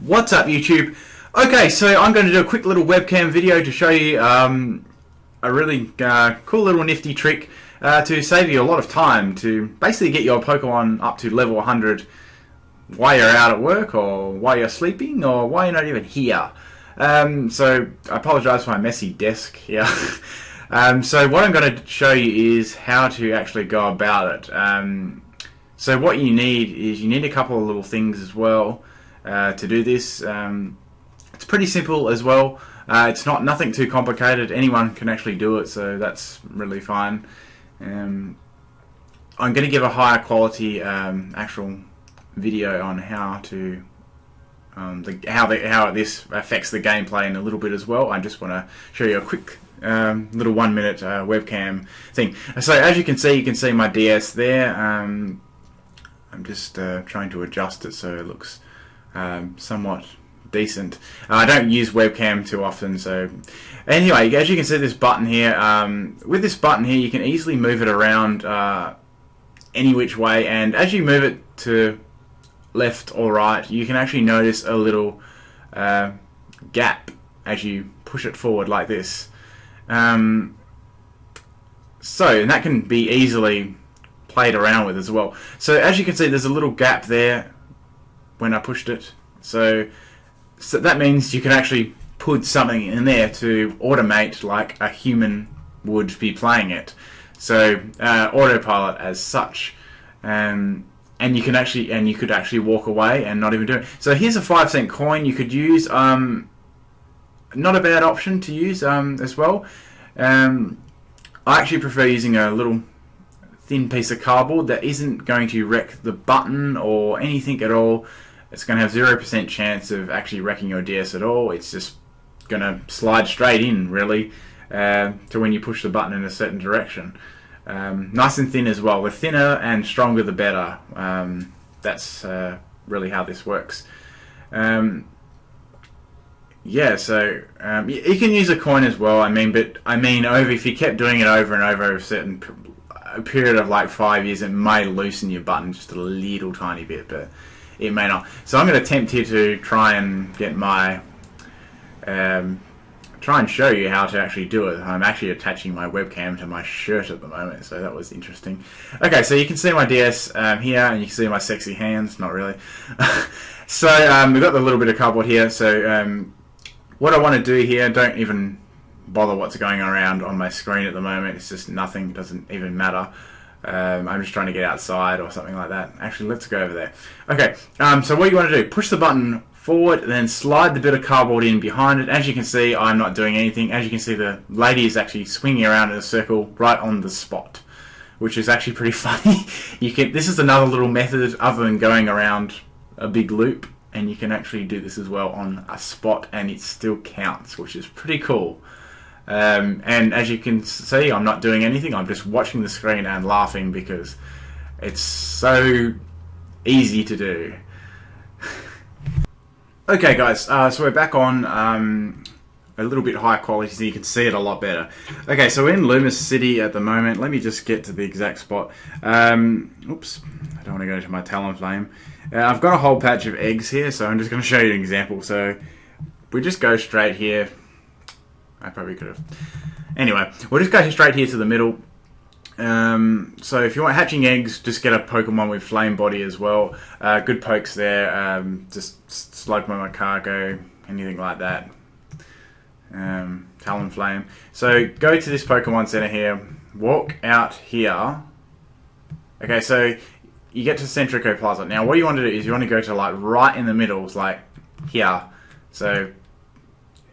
What's up, YouTube? Okay, so I'm going to do a quick little webcam video to show you a really cool little nifty trick to save you a lot of time to basically get your Pokemon up to level 100 while you're out at work or while you're sleeping or while you're not even here. So I apologize for my messy desk here. So what I'm going to show you is how to actually go about it. So what you need is a couple of little things as well to do this. It's pretty simple as well. It's nothing too complicated. Anyone can actually do it, so that's really fine. I'm going to give a higher quality actual video on how to how this affects the gameplay in a little bit as well. I just want to show you a quick little 1 minute webcam thing. So as you can see my DS there. I'm just trying to adjust it so it looks somewhat decent. I don't use webcam too often, so anyway, as you can see this button here, with this button here you can easily move it around any which way, and as you move it to left or right you can actually notice a little gap as you push it forward like this. And that can be easily played around with as well. So as you can see there's a little gap there when I pushed it, so that means you can actually put something in there to automate like a human would be playing it, so autopilot as such. And you could actually walk away and not even do it. So here's a 5-cent coin you could use. Not a bad option to use as well. I actually prefer using a little thin piece of cardboard that isn't going to wreck the button or anything at all. It's going to have 0% chance of actually wrecking your DS at all. It's just going to slide straight in, really, to when you push the button in a certain direction. Nice and thin as well. The thinner and stronger the better. That's really how this works. Yeah, so you can use a coin as well. If you kept doing it over and over a certain period of like 5 years, it may loosen your button just a little tiny bit, but it may not. So I'm going to attempt here to try and get my try and show you how to actually do it. I'm actually attaching my webcam to my shirt at the moment, so that was interesting. Okay, so you can see my DS here, and you can see my sexy hands. Not really. So we've got the little bit of cardboard here. So what I want to do here, don't even bother what's going around on my screen at the moment. It's just nothing. It doesn't even matter. I'm just trying to get outside or something like that. Actually, let's go over there. Okay, so what you want to do, push the button forward, then slide the bit of cardboard in behind it. As you can see, I'm not doing anything. As you can see, the lady is actually swinging around in a circle right on the spot, which is actually pretty funny. This is another little method other than going around a big loop, and you can actually do this as well on a spot, and it still counts, which is pretty cool. And as you can see, I'm not doing anything. I'm just watching the screen and laughing because it's so easy to do. Okay guys, so we're back on a little bit higher quality so you can see it a lot better. Okay, so we're in Loomis City at the moment. Let me just get to the exact spot. Oops, I don't want to go to my Talonflame. I've got a whole patch of eggs here, so I'm just going to show you an example. So we just go straight here. I probably could have. Anyway, we'll just go straight here to the middle. So if you want hatching eggs, just get a Pokemon with Flame Body as well. Good pokes there. Just Slugma, Cargo, anything like that. Talonflame. So go to this Pokemon Center here. Walk out here. Okay, so you get to Centrico Plaza. Now what you want to do is you want to go to like right in the middle, like here. So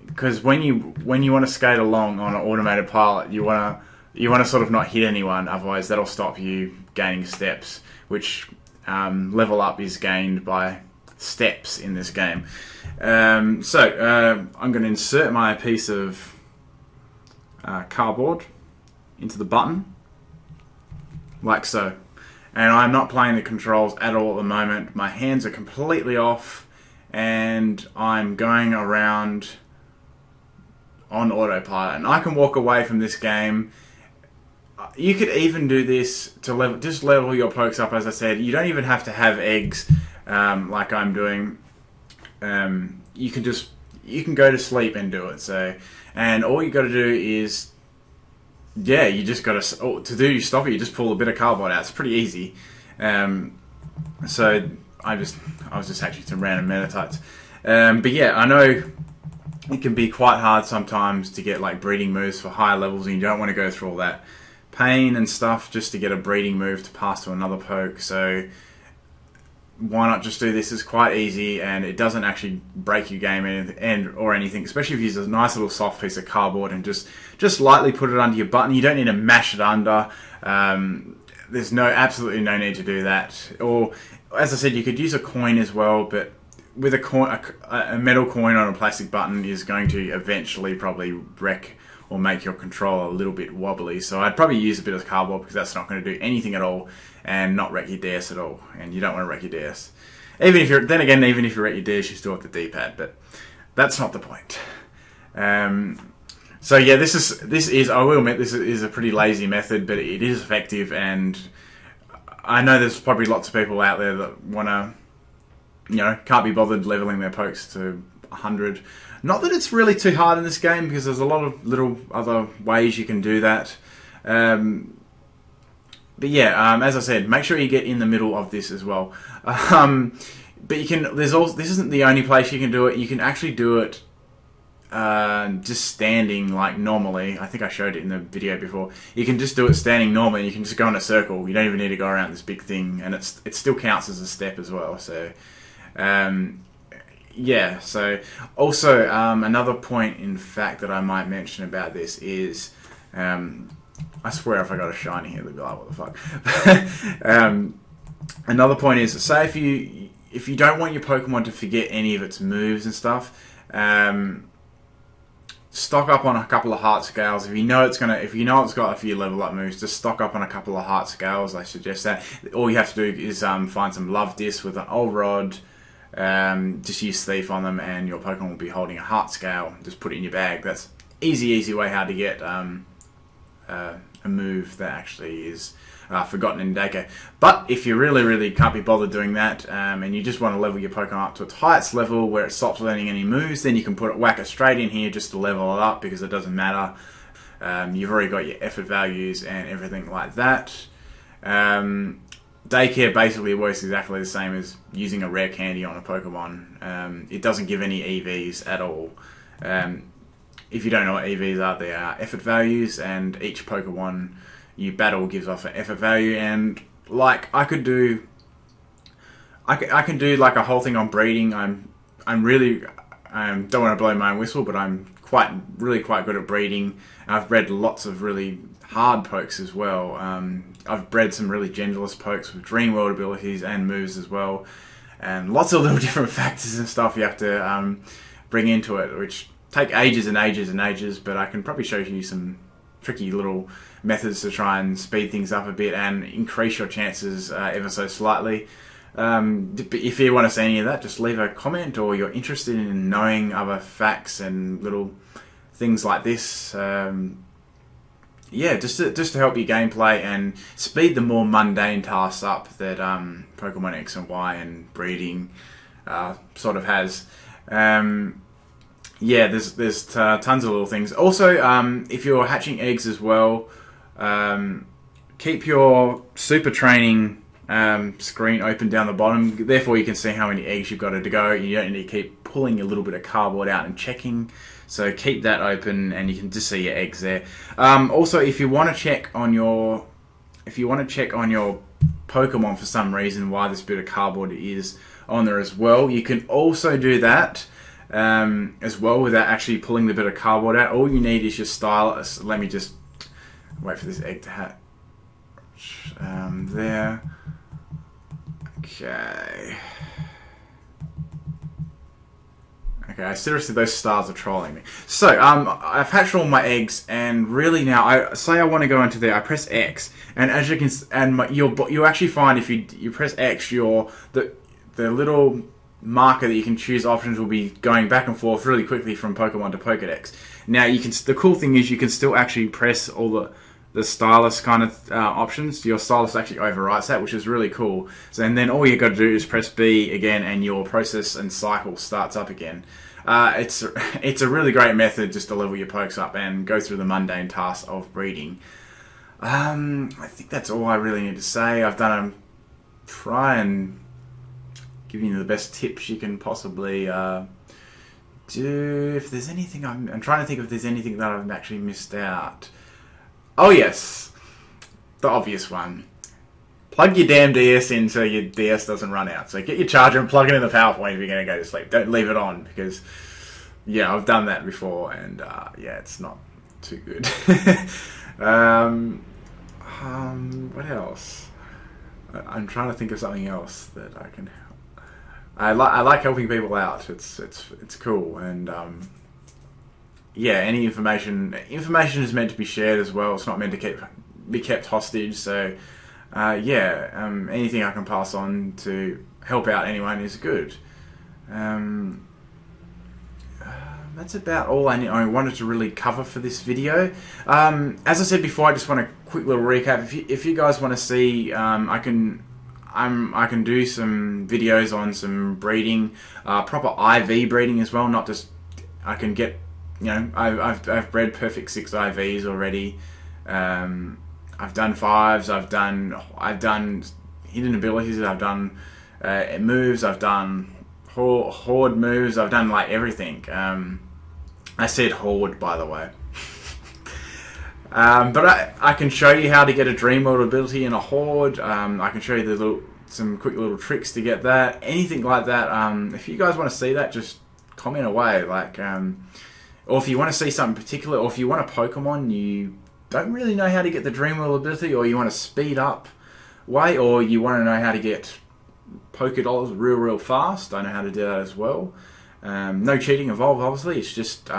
because when you want to skate along on an automated pilot, you want to sort of not hit anyone, otherwise that'll stop you gaining steps, which level up is gained by steps in this game. I'm going to insert my piece of cardboard into the button, like so. And I'm not playing the controls at all at the moment. My hands are completely off, and I'm going around on autopilot, and I can walk away from this game. You could even do this to level your pokes up. As I said, you don't even have to have eggs like I'm doing. you can go to sleep and do it. So, and all you got to do is, yeah, you just got to stop it. You just pull a bit of cardboard out. It's pretty easy. So I was just hatching some random metatites. But yeah, I know it can be quite hard sometimes to get like breeding moves for higher levels, and you don't want to go through all that pain and stuff just to get a breeding move to pass to another poke. So why not just do this? It's quite easy, and it doesn't actually break your game or anything, especially if you use a nice little soft piece of cardboard and just lightly put it under your button. You don't need to mash it under. There's absolutely no need to do that. Or, as I said, you could use a coin as well, but with a metal coin on a plastic button is going to eventually probably wreck or make your controller a little bit wobbly. So I'd probably use a bit of cardboard, because that's not going to do anything at all and not wreck your DS at all. And you don't want to wreck your DS. Even if you wreck your DS, you still have the D-pad, but that's not the point. So yeah, this is I will admit, this is a pretty lazy method, but it is effective, and I know there's probably lots of people out there that want to, can't be bothered leveling their pokes to 100. Not that it's really too hard in this game, because there's a lot of little other ways you can do that. But yeah, as I said, make sure you get in the middle of this as well. But you can. This isn't the only place you can do it. You can actually do it just standing like normally. I think I showed it in the video before. You can just do it standing normally. You can just go in a circle. You don't even need to go around this big thing, and it still counts as a step as well. So. Yeah, so also another point, in fact, that I might mention about this is, I swear if I got a shiny here, they'd be like, what the fuck? Another point is, say if you don't want your Pokemon to forget any of its moves and stuff, stock up on a couple of heart scales. If you know it's got a few level up moves, just stock up on a couple of heart scales. I suggest that. All you have to do is find some love discs with an old rod. Just use Thief on them, and your Pokemon will be holding a heart scale. Just put it in your bag. That's easy way how to get a move that actually is forgotten in Daycare. But if you really can't be bothered doing that, and you just want to level your Pokemon up to its highest level where it stops learning any moves, then you can whack it straight in here just to level it up, because it doesn't matter. You've already got your effort values and everything like that. Daycare basically works exactly the same as using a rare candy on a Pokemon. It doesn't give any EVs at all. If you don't know what EVs are, they are effort values, and each Pokemon you battle gives off an effort value. And like I can do like a whole thing on breeding. I'm really don't want to blow my own whistle, but I'm really quite good at breeding. I've bred lots of really hard pokes as well. I've bred some really genderless pokes with dream world abilities and moves as well, and lots of little different factors and stuff you have to bring into it, which take ages and ages and ages. But I can probably show you some tricky little methods to try and speed things up a bit and increase your chances ever so slightly. If you want to see any of that, just leave a comment, or you're interested in knowing other facts and little things like this. Yeah, just to help your gameplay and speed the more mundane tasks up that Pokemon X and Y and breeding sort of has. Yeah, there's tons of little things. Also, if you're hatching eggs as well, keep your super training screen open down the bottom. Therefore, you can see how many eggs you've got to go. You don't need to keep pulling a little bit of cardboard out and checking. So keep that open, and you can just see your eggs there. Also, if you want to check on your Pokemon for some reason why this bit of cardboard is on there as well, you can also do that as well without actually pulling the bit of cardboard out. All you need is your stylus. Let me just wait for this egg to hatch. There. Okay, seriously, those stars are trolling me. So, I've hatched all my eggs, and really now, I want to go into there. I press X, and as you can, you'll actually find if you press X, the little marker that you can choose options will be going back and forth really quickly from Pokemon to Pokedex. Now, the cool thing is you can still actually press all the stylus kind of options. Your stylus actually overwrites that, which is really cool. So, and then all you got to do is press B again, and your process and cycle starts up again. It's a really great method just to level your pokes up and go through the mundane tasks of breeding. I think that's all I really need to say. I've done a try and give you the best tips you can possibly do. If there's anything, I'm trying to think if there's anything that I've actually missed out. Oh yes, the obvious one. Plug your damn DS in so your DS doesn't run out. So get your charger and plug it in the power point if you're going to go to sleep. Don't leave it on, because yeah, I've done that before, and yeah, it's not too good. What else? I'm trying to think of something else that I can. I like helping people out. It's cool, and yeah, any information is meant to be shared as well. It's not meant to be kept hostage. So yeah, anything I can pass on to help out anyone is good. That's about all I wanted to really cover for this video. As I said before, I just want a quick little recap. If you guys want to see, I can do some videos on some breeding, proper IV breeding as well. Not just I can get, you know, I've bred perfect 6 IVs already. I've done 5s. I've done hidden abilities. I've done moves. I've done horde moves. I've done like everything. I said horde, by the way. But I can show you how to get a dream world ability in a horde. I can show you some quick little tricks to get that. Anything like that. If you guys want to see that, just comment away. Like, or if you want to see something particular, or if you want a Pokemon you don't really know how to get the dream world ability, or you want to speed up way, or you want to know how to get Pokédollars real fast, I know how to do that as well. No cheating involved, obviously. It's just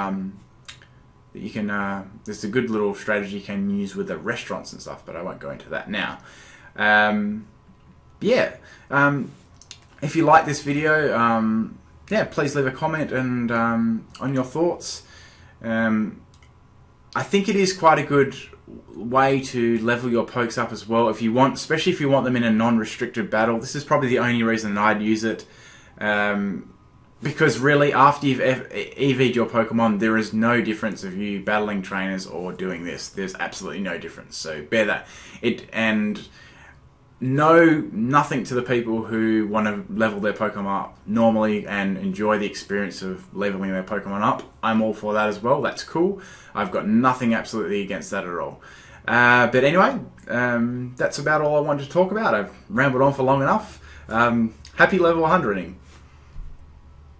you can. There's a good little strategy you can use with the restaurants and stuff, but I won't go into that now. Yeah. If you like this video, yeah, please leave a comment and on your thoughts. I think it is quite a good way to level your pokes up as well. If you want, especially if you want them in a non-restricted battle, this is probably the only reason that I'd use it. Because really, after you've EV'd your Pokemon, there is no difference of you battling trainers or doing this. There's absolutely no difference. So bear that. Nothing to the people who want to level their Pokemon up normally and enjoy the experience of leveling their Pokemon up. I'm all for that as well. That's cool. I've got nothing absolutely against that at all. But anyway, that's about all I wanted to talk about. I've rambled on for long enough. Happy level 100ing.